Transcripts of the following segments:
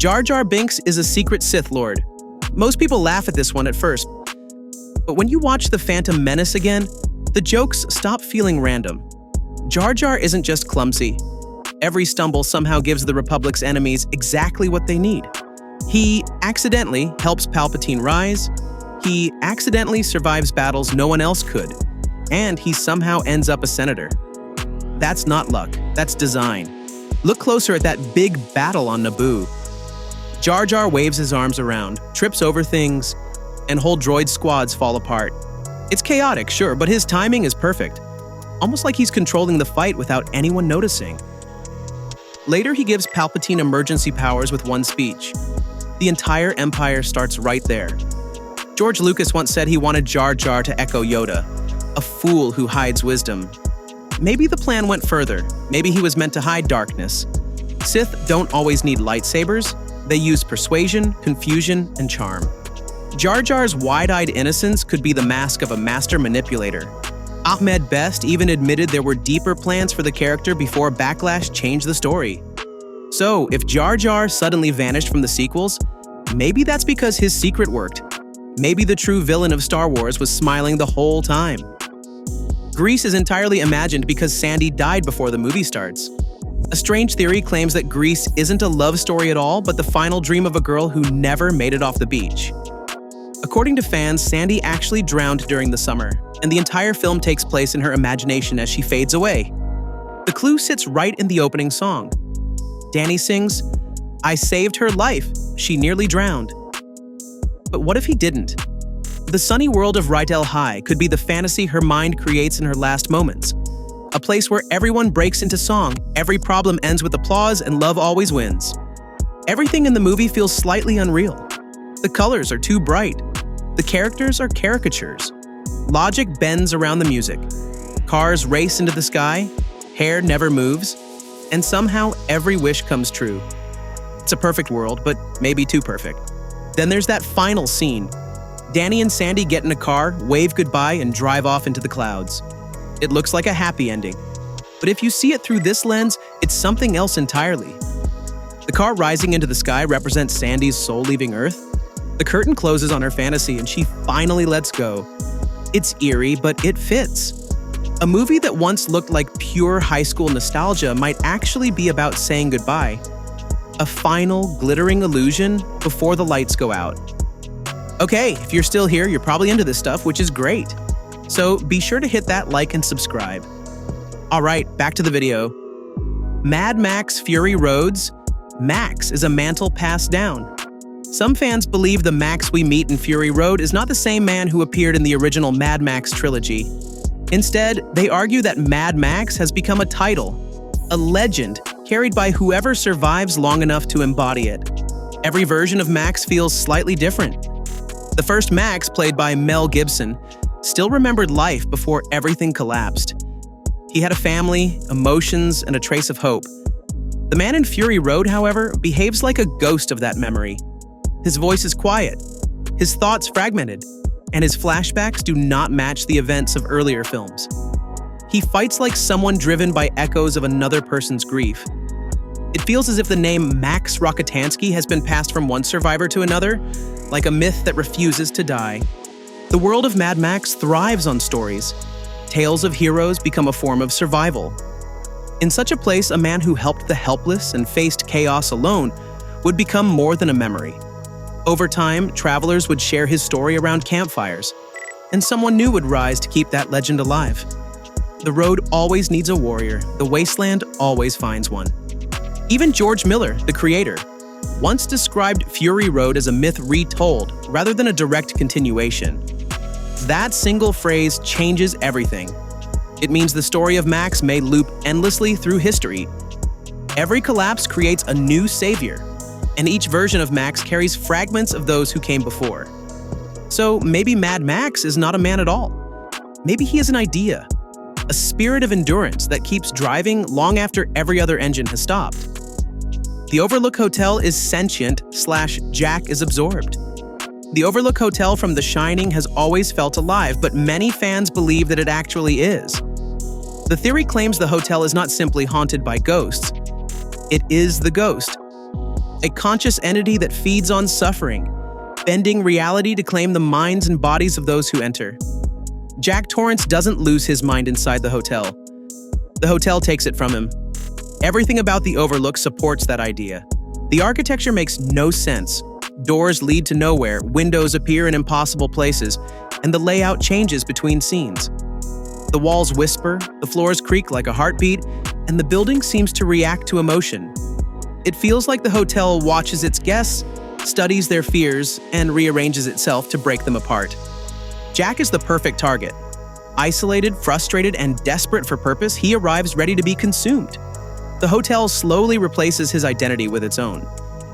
Jar Jar Binks is a secret Sith Lord. Most people laugh at this one at first, but when you watch The Phantom Menace again, the jokes stop feeling random. Jar Jar isn't just clumsy. Every stumble somehow gives the Republic's enemies exactly what they need. He accidentally helps Palpatine rise, he accidentally survives battles no one else could, and he somehow ends up a senator. That's not luck, that's design. Look closer at that big battle on Naboo. Jar Jar waves his arms around, trips over things, and whole droid squads fall apart. It's chaotic, sure, but his timing is perfect. Almost like he's controlling the fight without anyone noticing. Later, he gives Palpatine emergency powers with one speech. The entire Empire starts right there. George Lucas once said he wanted Jar Jar to echo Yoda, a fool who hides wisdom. Maybe the plan went further. Maybe he was meant to hide darkness. Sith don't always need lightsabers. They use persuasion, confusion, and charm. Jar Jar's wide-eyed innocence could be the mask of a master manipulator. Ahmed Best even admitted there were deeper plans for the character before Backlash changed the story. So, if Jar Jar suddenly vanished from the sequels, maybe that's because his secret worked. Maybe the true villain of Star Wars was smiling the whole time. Grease is entirely imagined because Sandy died before the movie starts. A strange theory claims that Grease isn't a love story at all, but the final dream of a girl who never made it off the beach. According to fans, Sandy actually drowned during the summer, and the entire film takes place in her imagination as she fades away. The clue sits right in the opening song. Danny sings, "I saved her life, she nearly drowned." But what if he didn't? The sunny world of Rydell High could be the fantasy her mind creates in her last moments. A place where everyone breaks into song, every problem ends with applause, and love always wins. Everything in the movie feels slightly unreal. The colors are too bright. The characters are caricatures. Logic bends around the music. Cars race into the sky, hair never moves, and somehow every wish comes true. It's a perfect world, but maybe too perfect. Then there's that final scene. Danny and Sandy get in a car, wave goodbye, and drive off into the clouds. It looks like a happy ending. But if you see it through this lens, it's something else entirely. The car rising into the sky represents Sandy's soul leaving Earth. The curtain closes on her fantasy and she finally lets go. It's eerie, but it fits. A movie that once looked like pure high school nostalgia might actually be about saying goodbye. A final, glittering illusion before the lights go out. Okay, if you're still here, you're probably into this stuff, which is great. So be sure to hit that like and subscribe. Alright, back to the video. Mad Max Fury Road's Max is a mantle passed down. Some fans believe the Max we meet in Fury Road is not the same man who appeared in the original Mad Max trilogy. Instead, they argue that Mad Max has become a title, a legend carried by whoever survives long enough to embody it. Every version of Max feels slightly different. The first Max, played by Mel Gibson, still remembered life before everything collapsed. He had a family, emotions, and a trace of hope. The man in Fury Road, however, behaves like a ghost of that memory. His voice is quiet, his thoughts fragmented, and his flashbacks do not match the events of earlier films. He fights like someone driven by echoes of another person's grief. It feels as if the name Max Rockatansky has been passed from one survivor to another, like a myth that refuses to die. The world of Mad Max thrives on stories. Tales of heroes become a form of survival. In such a place, a man who helped the helpless and faced chaos alone would become more than a memory. Over time, travelers would share his story around campfires, and someone new would rise to keep that legend alive. The road always needs a warrior, the wasteland always finds one. Even George Miller, the creator, once described Fury Road as a myth retold rather than a direct continuation. That single phrase changes everything. It means the story of Max may loop endlessly through history. Every collapse creates a new savior, and each version of Max carries fragments of those who came before. So maybe Mad Max is not a man at all. Maybe he is an idea, a spirit of endurance that keeps driving long after every other engine has stopped. The Overlook Hotel is sentient / Jack is absorbed. The Overlook Hotel from The Shining has always felt alive, but many fans believe that it actually is. The theory claims the hotel is not simply haunted by ghosts. It is the ghost. a conscious entity that feeds on suffering, bending reality to claim the minds and bodies of those who enter. Jack Torrance doesn't lose his mind inside the hotel. The hotel takes it from him. Everything about the Overlook supports that idea. The architecture makes no sense. Doors lead to nowhere, windows appear in impossible places, and the layout changes between scenes. The walls whisper, the floors creak like a heartbeat, and the building seems to react to emotion. It feels like the hotel watches its guests, studies their fears, and rearranges itself to break them apart. Jack is the perfect target. Isolated, frustrated, and desperate for purpose, he arrives ready to be consumed. The hotel slowly replaces his identity with its own.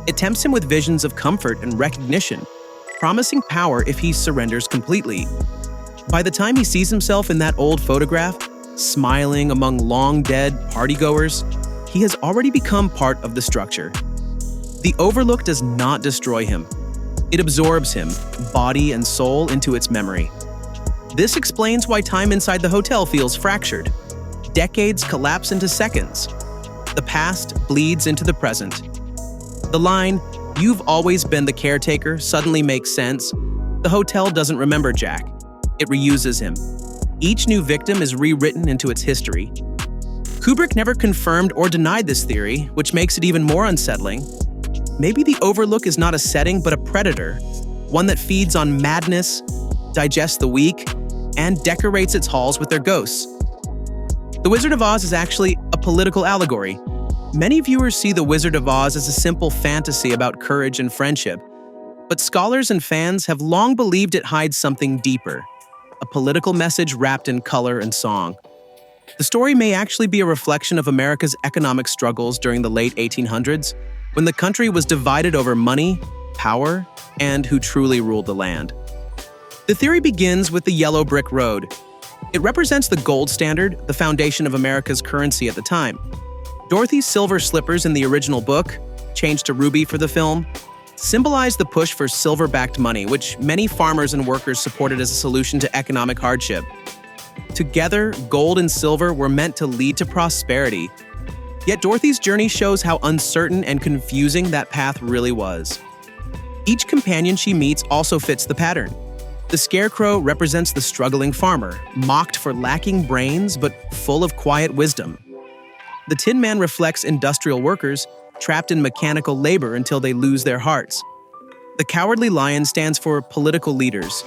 It tempts him with visions of comfort and recognition, promising power if he surrenders completely. By the time he sees himself in that old photograph, smiling among long-dead partygoers, he has already become part of the structure. The Overlook does not destroy him. It absorbs him, body and soul, into its memory. This explains why time inside the hotel feels fractured. Decades collapse into seconds. The past bleeds into the present. The line, "You've always been the caretaker," suddenly makes sense. The hotel doesn't remember Jack. It reuses him. Each new victim is rewritten into its history. Kubrick never confirmed or denied this theory, which makes it even more unsettling. Maybe the Overlook is not a setting but a predator, one that feeds on madness, digests the weak, and decorates its halls with their ghosts. The Wizard of Oz is actually a political allegory. Many viewers see The Wizard of Oz as a simple fantasy about courage and friendship, but scholars and fans have long believed it hides something deeper, a political message wrapped in color and song. The story may actually be a reflection of America's economic struggles during the late 1800s, when the country was divided over money, power, and who truly ruled the land. The theory begins with the yellow brick road. It represents the gold standard, the foundation of America's currency at the time. Dorothy's silver slippers in the original book, changed to ruby for the film, symbolize the push for silver-backed money, which many farmers and workers supported as a solution to economic hardship. Together, gold and silver were meant to lead to prosperity. Yet Dorothy's journey shows how uncertain and confusing that path really was. Each companion she meets also fits the pattern. The Scarecrow represents the struggling farmer, mocked for lacking brains but full of quiet wisdom. The Tin Man reflects industrial workers, trapped in mechanical labor until they lose their hearts. The Cowardly Lion stands for political leaders,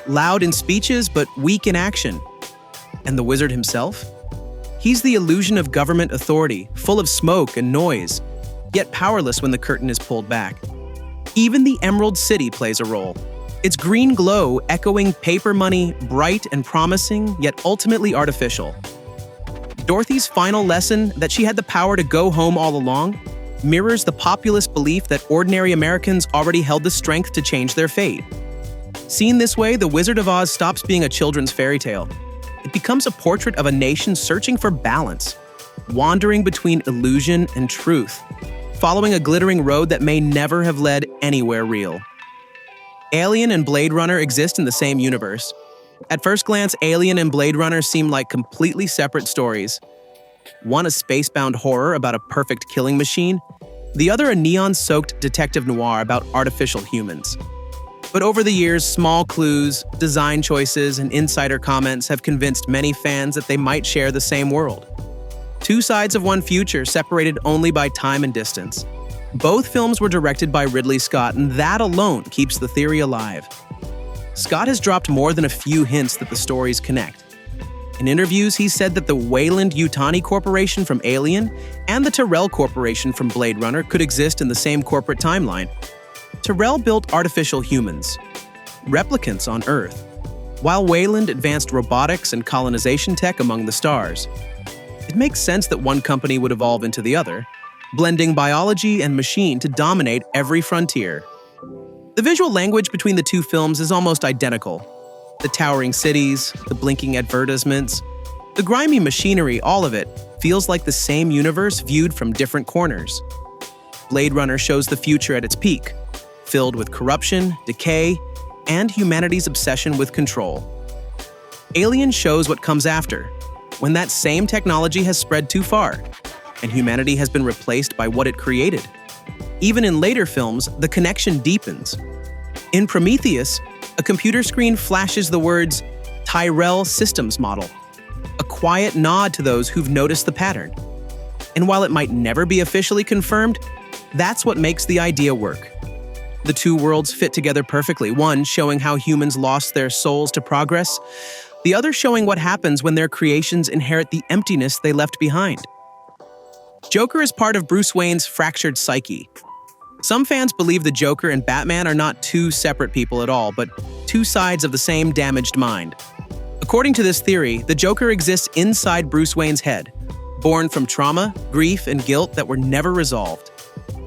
loud in speeches but weak in action. And the Wizard himself? He's the illusion of government authority, full of smoke and noise, yet powerless when the curtain is pulled back. Even the Emerald City plays a role. Its green glow echoing paper money, bright and promising, yet ultimately artificial. Dorothy's final lesson, that she had the power to go home all along, mirrors the populist belief that ordinary Americans already held the strength to change their fate. Seen this way, The Wizard of Oz stops being a children's fairy tale. It becomes a portrait of a nation searching for balance, wandering between illusion and truth, following a glittering road that may never have led anywhere real. Alien and Blade Runner exist in the same universe. At first glance, Alien and Blade Runner seem like completely separate stories. One a space-bound horror about a perfect killing machine, the other a neon-soaked detective noir about artificial humans. But over the years, small clues, design choices, and insider comments have convinced many fans that they might share the same world. Two sides of one future separated only by time and distance. Both films were directed by Ridley Scott, and that alone keeps the theory alive. Scott has dropped more than a few hints that the stories connect. In interviews, he said that the Weyland-Yutani Corporation from Alien and the Tyrell Corporation from Blade Runner could exist in the same corporate timeline. Tyrell built artificial humans, replicants on Earth, while Weyland advanced robotics and colonization tech among the stars. It makes sense that one company would evolve into the other, blending biology and machine to dominate every frontier. The visual language between the two films is almost identical. The towering cities, the blinking advertisements, the grimy machinery, all of it feels like the same universe viewed from different corners. Blade Runner shows the future at its peak, filled with corruption, decay, and humanity's obsession with control. Alien shows what comes after, when that same technology has spread too far, and humanity has been replaced by what it created. Even in later films, the connection deepens. In Prometheus, a computer screen flashes the words Tyrell Systems Model, a quiet nod to those who've noticed the pattern. And while it might never be officially confirmed, that's what makes the idea work. The two worlds fit together perfectly, one showing how humans lost their souls to progress, the other showing what happens when their creations inherit the emptiness they left behind. Joker is part of Bruce Wayne's fractured psyche. Some fans believe the Joker and Batman are not two separate people at all, but two sides of the same damaged mind. According to this theory, the Joker exists inside Bruce Wayne's head, born from trauma, grief, and guilt that were never resolved.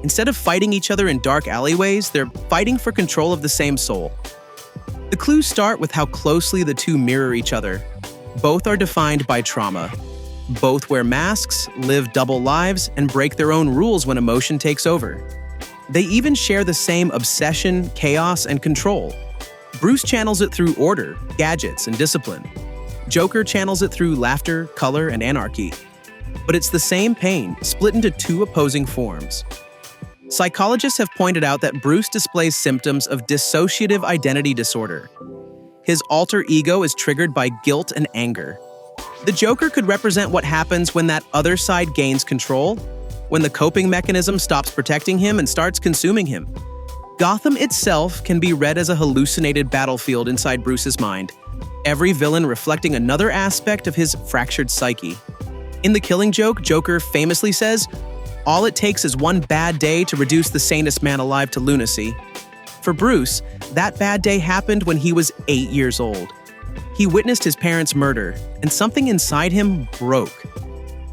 Instead of fighting each other in dark alleyways, they're fighting for control of the same soul. The clues start with how closely the two mirror each other. Both are defined by trauma. Both wear masks, live double lives, and break their own rules when emotion takes over. They even share the same obsession, chaos, and control. Bruce channels it through order, gadgets, and discipline. Joker channels it through laughter, color, and anarchy. But it's the same pain, split into two opposing forms. Psychologists have pointed out that Bruce displays symptoms of dissociative identity disorder. His alter ego is triggered by guilt and anger. The Joker could represent what happens when that other side gains control, when the coping mechanism stops protecting him and starts consuming him. Gotham itself can be read as a hallucinated battlefield inside Bruce's mind, every villain reflecting another aspect of his fractured psyche. In The Killing Joke, Joker famously says, "All it takes is one bad day to reduce the sanest man alive to lunacy." For Bruce, that bad day happened when he was 8 years old. He witnessed his parents' murder, and something inside him broke.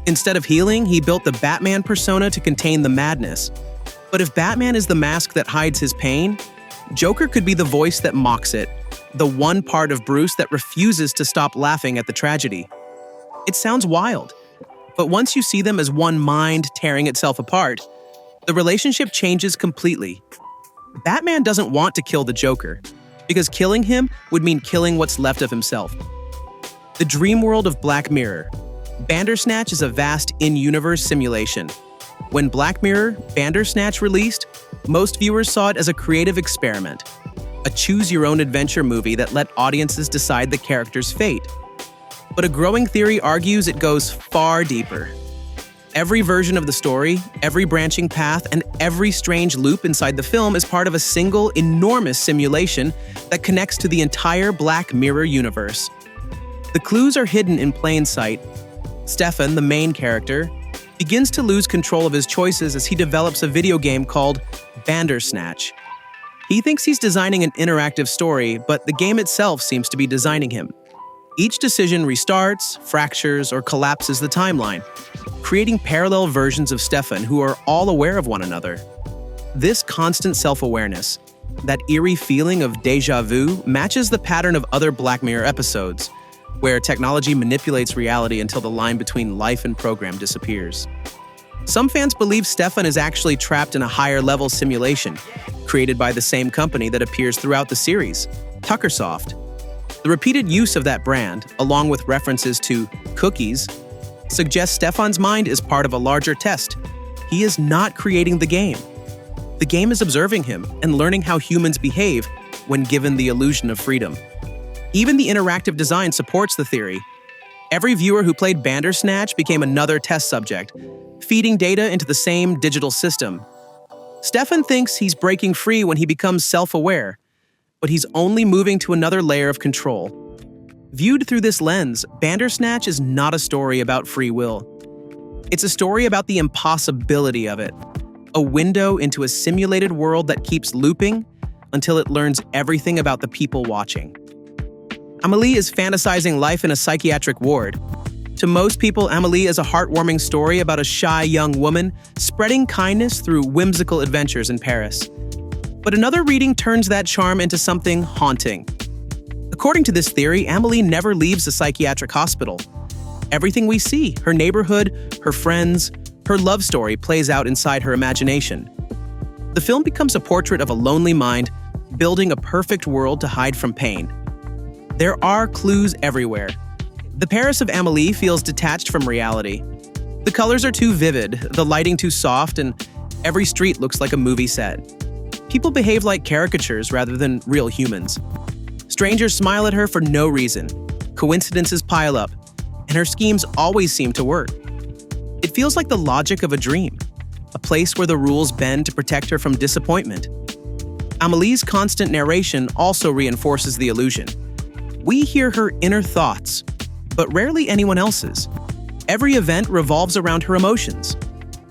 Instead of healing, he built the Batman persona to contain the madness. But if Batman is the mask that hides his pain, Joker could be the voice that mocks it, the one part of Bruce that refuses to stop laughing at the tragedy. It sounds wild, but once you see them as one mind tearing itself apart, the relationship changes completely. Batman doesn't want to kill the Joker, because killing him would mean killing what's left of himself. The dream world of Black Mirror. Bandersnatch is a vast in-universe simulation. When Black Mirror Bandersnatch released, most viewers saw it as a creative experiment, a choose-your-own-adventure movie that let audiences decide the character's fate. But a growing theory argues it goes far deeper. Every version of the story, every branching path, and every strange loop inside the film is part of a single, enormous simulation that connects to the entire Black Mirror universe. The clues are hidden in plain sight. Stefan, the main character, begins to lose control of his choices as he develops a video game called Bandersnatch. He thinks he's designing an interactive story, but the game itself seems to be designing him. Each decision restarts, fractures, or collapses the timeline, creating parallel versions of Stefan who are all aware of one another. This constant self-awareness, that eerie feeling of déjà vu, matches the pattern of other Black Mirror episodes, where technology manipulates reality until the line between life and program disappears. Some fans believe Stefan is actually trapped in a higher-level simulation, created by the same company that appears throughout the series, Tuckersoft. The repeated use of that brand, along with references to cookies, suggests Stefan's mind is part of a larger test. He is not creating the game. The game is observing him and learning how humans behave when given the illusion of freedom. Even the interactive design supports the theory. Every viewer who played Bandersnatch became another test subject, feeding data into the same digital system. Stefan thinks he's breaking free when he becomes self-aware, but he's only moving to another layer of control. Viewed through this lens, Bandersnatch is not a story about free will. It's a story about the impossibility of it, a window into a simulated world that keeps looping until it learns everything about the people watching. Amélie is fantasizing life in a psychiatric ward. To most people, Amélie is a heartwarming story about a shy young woman spreading kindness through whimsical adventures in Paris. But another reading turns that charm into something haunting. According to this theory, Amélie never leaves the psychiatric hospital. Everything we see, her neighborhood, her friends, her love story plays out inside her imagination. The film becomes a portrait of a lonely mind, building a perfect world to hide from pain. There are clues everywhere. The Paris of Amélie feels detached from reality. The colors are too vivid, the lighting too soft, and Every street looks like a movie set. People behave like caricatures rather than real humans. Strangers smile at her for no reason. Coincidences pile up, and her schemes always seem to work. It feels like the logic of a dream, a place where the rules bend to protect her from disappointment. Amélie's constant narration also reinforces the illusion. We hear her inner thoughts, but rarely anyone else's. Every event revolves around her emotions.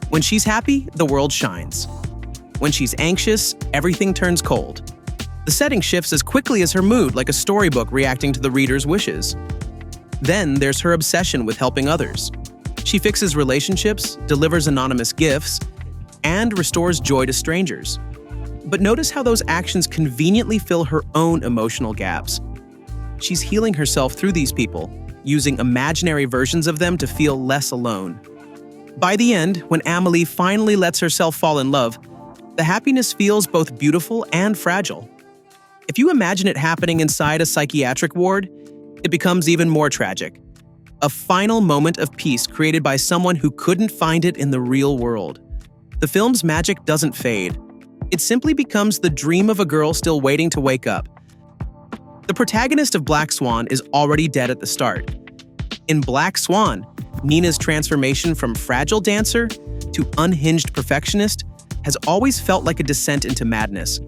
When she's happy, the world shines. When she's anxious, everything turns cold. The setting shifts as quickly as her mood, like a storybook reacting to the reader's wishes. Then there's her obsession with helping others. She fixes relationships, delivers anonymous gifts, and restores joy to strangers. But notice how those actions conveniently fill her own emotional gaps. She's healing herself through these people, using imaginary versions of them to feel less alone. By the end, when Amélie finally lets herself fall in love, the happiness feels both beautiful and fragile. If you imagine it happening inside a psychiatric ward, it becomes even more tragic. A final moment of peace created by someone who couldn't find it in the real world. The film's magic doesn't fade. It simply becomes the dream of a girl still waiting to wake up. The protagonist of Black Swan is already dead at the start. In Black Swan, Nina's transformation from fragile dancer to unhinged perfectionist has always felt like a descent into madness.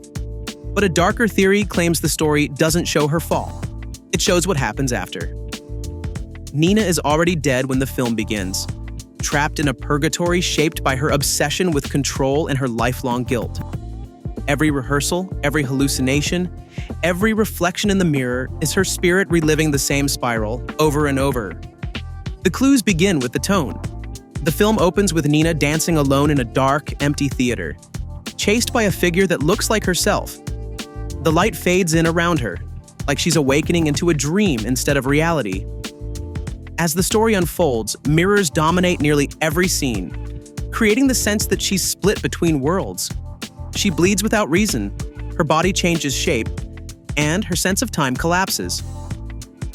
But a darker theory claims the story doesn't show her fall. It shows what happens after. Nina is already dead when the film begins, trapped in a purgatory shaped by her obsession with control and her lifelong guilt. Every rehearsal, every hallucination, every reflection in the mirror is her spirit reliving the same spiral over and over. The clues begin with the tone. The film opens with Nina dancing alone in a dark, empty theater, chased by a figure that looks like herself. The light fades in around her, like she's awakening into a dream instead of reality. As the story unfolds, mirrors dominate nearly every scene, creating the sense that she's split between worlds. She bleeds without reason, her body changes shape, and her sense of time collapses.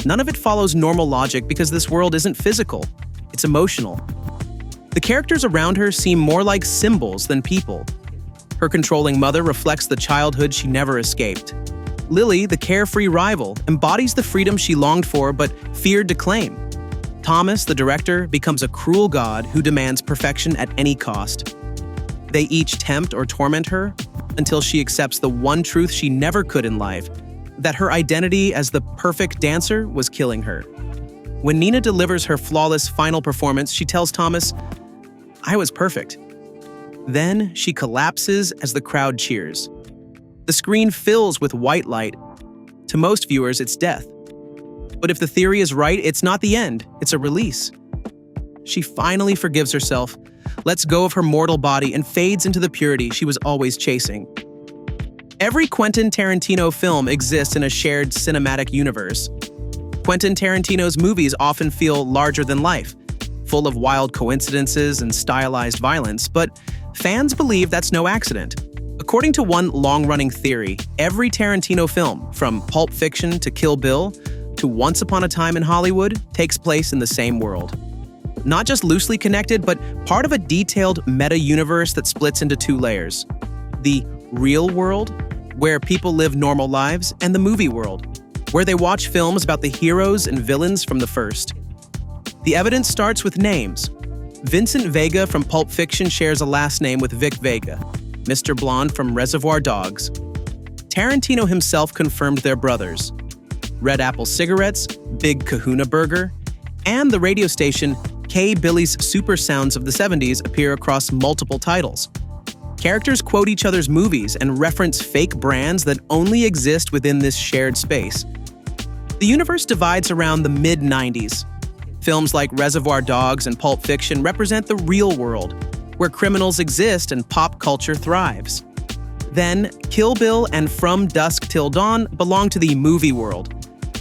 None of it follows normal logic because this world isn't physical, it's emotional. The characters around her seem more like symbols than people. Her controlling mother reflects the childhood she never escaped. Lily, the carefree rival, embodies the freedom she longed for but feared to claim. Thomas, the director, becomes a cruel god who demands perfection at any cost. They each tempt or torment her until she accepts the one truth she never could in life, that her identity as the perfect dancer was killing her. When Nina delivers her flawless final performance, she tells Thomas, "I was perfect." Then she collapses as the crowd cheers. The screen fills with white light. To most viewers, it's death. But if the theory is right, it's not the end, it's a release. She finally forgives herself, lets go of her mortal body, and fades into the purity she was always chasing. Every Quentin Tarantino film exists in a shared cinematic universe. Quentin Tarantino's movies often feel larger than life, full of wild coincidences and stylized violence, but fans believe that's no accident. According to one long-running theory, every Tarantino film, from Pulp Fiction to Kill Bill to Once Upon a Time in Hollywood, takes place in the same world. Not just loosely connected, but part of a detailed meta-universe that splits into two layers. The real world, where people live normal lives, and the movie world, where they watch films about the heroes and villains from the first. The evidence starts with names. Vincent Vega from Pulp Fiction shares a last name with Vic Vega, Mr. Blonde from Reservoir Dogs. Tarantino himself confirmed they're brothers. Red Apple Cigarettes, Big Kahuna Burger, and the radio station K. Billy's Super Sounds of the 70s appear across multiple titles. Characters quote each other's movies and reference fake brands that only exist within this shared space. The universe divides around the mid-90s. Films like Reservoir Dogs and Pulp Fiction represent the real world, where criminals exist and pop culture thrives. Then, Kill Bill and From Dusk Till Dawn belong to the movie world,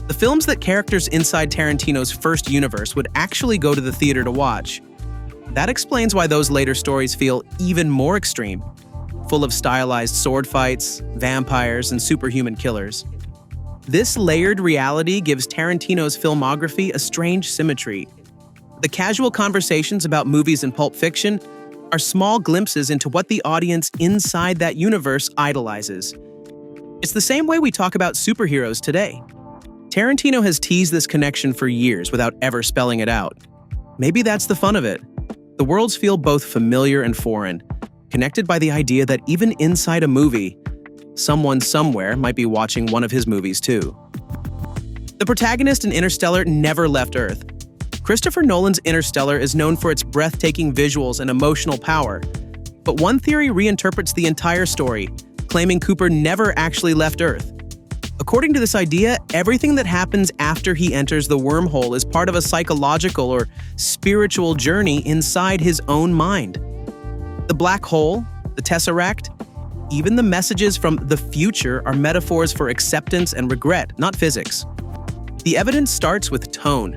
the films that characters inside Tarantino's first universe would actually go to the theater to watch. That explains why those later stories feel even more extreme, full of stylized sword fights, vampires, and superhuman killers. This layered reality gives Tarantino's filmography a strange symmetry. The casual conversations about movies in Pulp Fiction are small glimpses into what the audience inside that universe idolizes. It's the same way we talk about superheroes today. Tarantino has teased this connection for years without ever spelling it out. Maybe that's the fun of it. The worlds feel both familiar and foreign, connected by the idea that even inside a movie, someone somewhere might be watching one of his movies too. The protagonist in Interstellar never left Earth. Christopher Nolan's Interstellar is known for its breathtaking visuals and emotional power, but one theory reinterprets the entire story, claiming Cooper never actually left Earth. According to this idea, everything that happens after he enters the wormhole is part of a psychological or spiritual journey inside his own mind. The black hole, the tesseract, even the messages from the future are metaphors for acceptance and regret, not physics. The evidence starts with tone.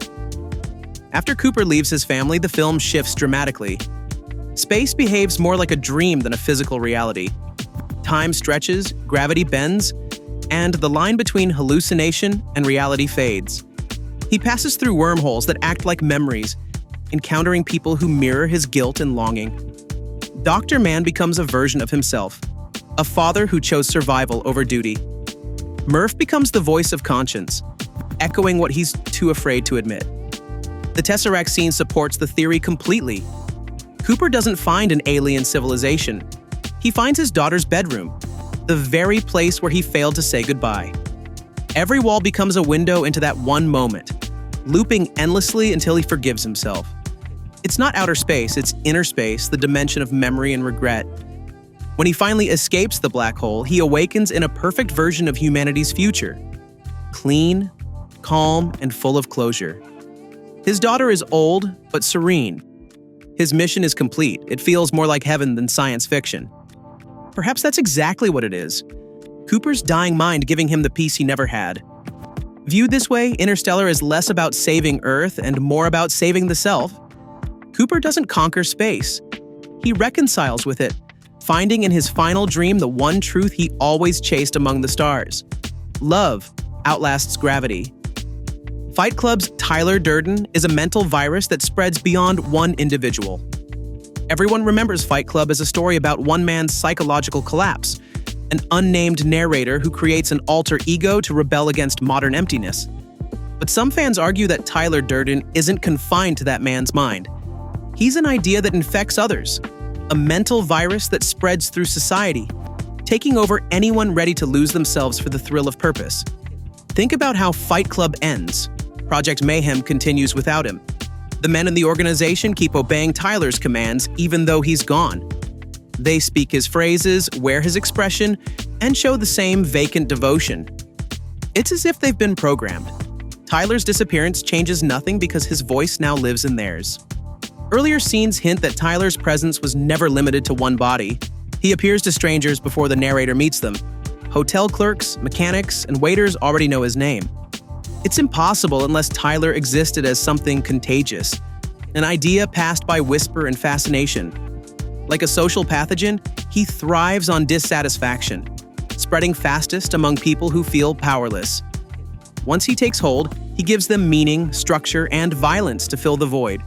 After Cooper leaves his family, the film shifts dramatically. Space behaves more like a dream than a physical reality. Time stretches, gravity bends, and the line between hallucination and reality fades. He passes through wormholes that act like memories, encountering people who mirror his guilt and longing. Dr. Mann becomes a version of himself, a father who chose survival over duty. Murph becomes the voice of conscience, echoing what he's too afraid to admit. The Tesseract scene supports the theory completely. Cooper doesn't find an alien civilization. He finds his daughter's bedroom, the very place where he failed to say goodbye. Every wall becomes a window into that one moment, looping endlessly until he forgives himself. It's not outer space, it's inner space, the dimension of memory and regret. When he finally escapes the black hole, he awakens in a perfect version of humanity's future. Clean, calm, and full of closure. His daughter is old, but serene. His mission is complete. It feels more like heaven than science fiction. Perhaps that's exactly what it is. Cooper's dying mind giving him the peace he never had. Viewed this way, Interstellar is less about saving Earth and more about saving the self. Cooper doesn't conquer space. He reconciles with it, finding in his final dream the one truth he always chased among the stars. Love outlasts gravity. Fight Club's Tyler Durden is a mental virus that spreads beyond one individual. Everyone remembers Fight Club as a story about one man's psychological collapse, an unnamed narrator who creates an alter ego to rebel against modern emptiness. But some fans argue that Tyler Durden isn't confined to that man's mind. He's an idea that infects others, a mental virus that spreads through society, taking over anyone ready to lose themselves for the thrill of purpose. Think about how Fight Club ends. Project Mayhem continues without him. The men in the organization keep obeying Tyler's commands even though he's gone. They speak his phrases, wear his expression, and show the same vacant devotion. It's as if they've been programmed. Tyler's disappearance changes nothing because his voice now lives in theirs. Earlier scenes hint that Tyler's presence was never limited to one body. He appears to strangers before the narrator meets them. Hotel clerks, mechanics, and waiters already know his name. It's impossible unless Tyler existed as something contagious, an idea passed by whisper and fascination. Like a social pathogen, he thrives on dissatisfaction, spreading fastest among people who feel powerless. Once he takes hold, he gives them meaning, structure, and violence to fill the void.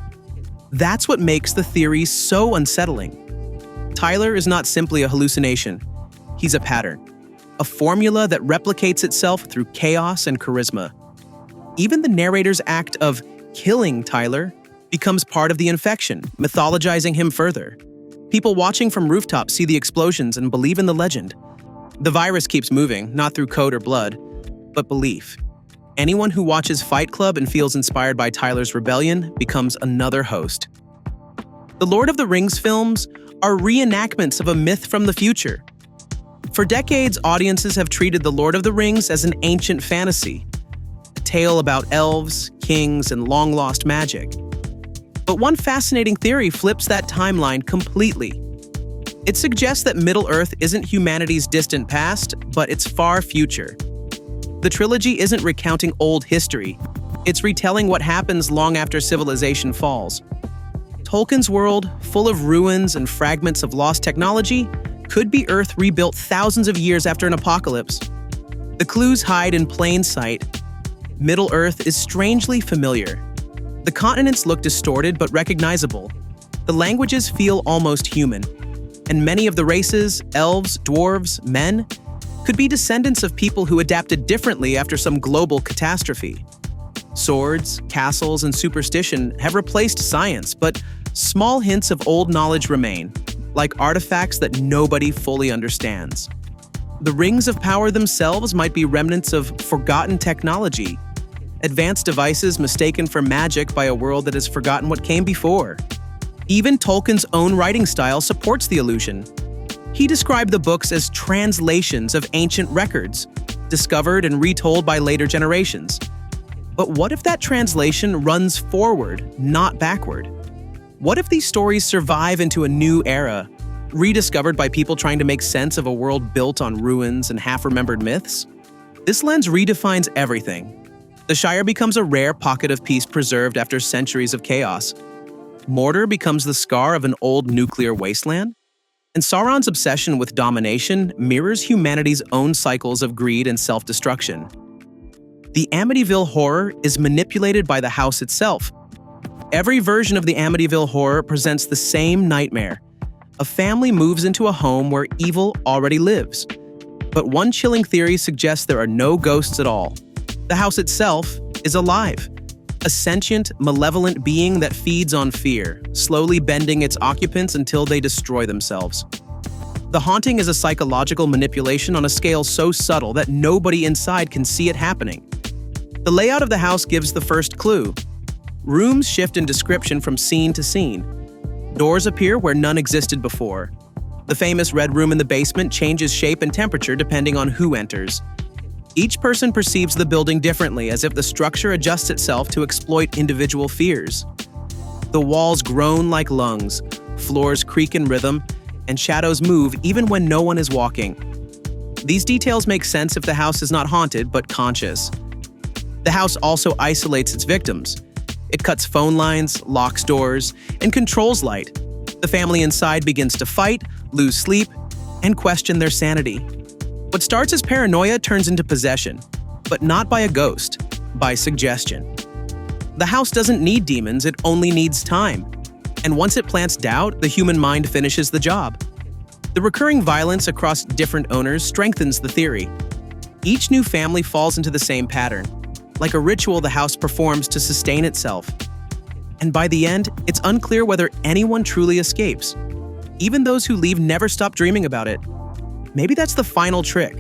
That's what makes the theory so unsettling. Tyler is not simply a hallucination. He's a pattern, a formula that replicates itself through chaos and charisma. Even the narrator's act of killing Tyler becomes part of the infection, mythologizing him further. People watching from rooftops see the explosions and believe in the legend. The virus keeps moving, not through code or blood, but belief. Anyone who watches Fight Club and feels inspired by Tyler's rebellion becomes another host. The Lord of the Rings films are reenactments of a myth from the future. For decades, audiences have treated The Lord of the Rings as an ancient fantasy, a tale about elves, kings, and long-lost magic. But one fascinating theory flips that timeline completely. It suggests that Middle-earth isn't humanity's distant past, but its far future. The trilogy isn't recounting old history, it's retelling what happens long after civilization falls. Tolkien's world, full of ruins and fragments of lost technology, could be Earth rebuilt thousands of years after an apocalypse. The clues hide in plain sight. Middle-earth is strangely familiar. The continents look distorted but recognizable. The languages feel almost human, and many of the races, elves, dwarves, men, could be descendants of people who adapted differently after some global catastrophe. Swords, castles, and superstition have replaced science, but small hints of old knowledge remain, like artifacts that nobody fully understands. The rings of power themselves might be remnants of forgotten technology, advanced devices mistaken for magic by a world that has forgotten what came before. Even Tolkien's own writing style supports the illusion. He described the books as translations of ancient records, discovered and retold by later generations. But what if that translation runs forward, not backward? What if these stories survive into a new era, rediscovered by people trying to make sense of a world built on ruins and half-remembered myths? This lens redefines everything. The Shire becomes a rare pocket of peace preserved after centuries of chaos. Mordor becomes the scar of an old nuclear wasteland, and Sauron's obsession with domination mirrors humanity's own cycles of greed and self-destruction. The Amityville Horror is manipulated by the house itself. Every version of the Amityville Horror presents the same nightmare. A family moves into a home where evil already lives. But one chilling theory suggests there are no ghosts at all. The house itself is alive. A sentient, malevolent being that feeds on fear, slowly bending its occupants until they destroy themselves. The haunting is a psychological manipulation on a scale so subtle that nobody inside can see it happening. The layout of the house gives the first clue. Rooms shift in description from scene to scene. Doors appear where none existed before. The famous red room in the basement changes shape and temperature depending on who enters. Each person perceives the building differently, as if the structure adjusts itself to exploit individual fears. The walls groan like lungs, floors creak in rhythm, and shadows move even when no one is walking. These details make sense if the house is not haunted but conscious. The house also isolates its victims. It cuts phone lines, locks doors, and controls light. The family inside begins to fight, lose sleep, and question their sanity. What starts as paranoia turns into possession, but not by a ghost, by suggestion. The house doesn't need demons, it only needs time. And once it plants doubt, the human mind finishes the job. The recurring violence across different owners strengthens the theory. Each new family falls into the same pattern, like a ritual the house performs to sustain itself. And by the end, it's unclear whether anyone truly escapes. Even those who leave never stop dreaming about it. Maybe that's the final trick.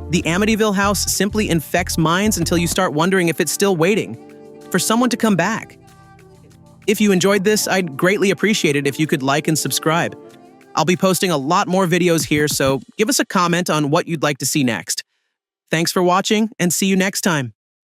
The Amityville house simply infects minds until you start wondering if it's still waiting for someone to come back. If you enjoyed this, I'd greatly appreciate it if you could like and subscribe. I'll be posting a lot more videos here, so give us a comment on what you'd like to see next. Thanks for watching, and see you next time.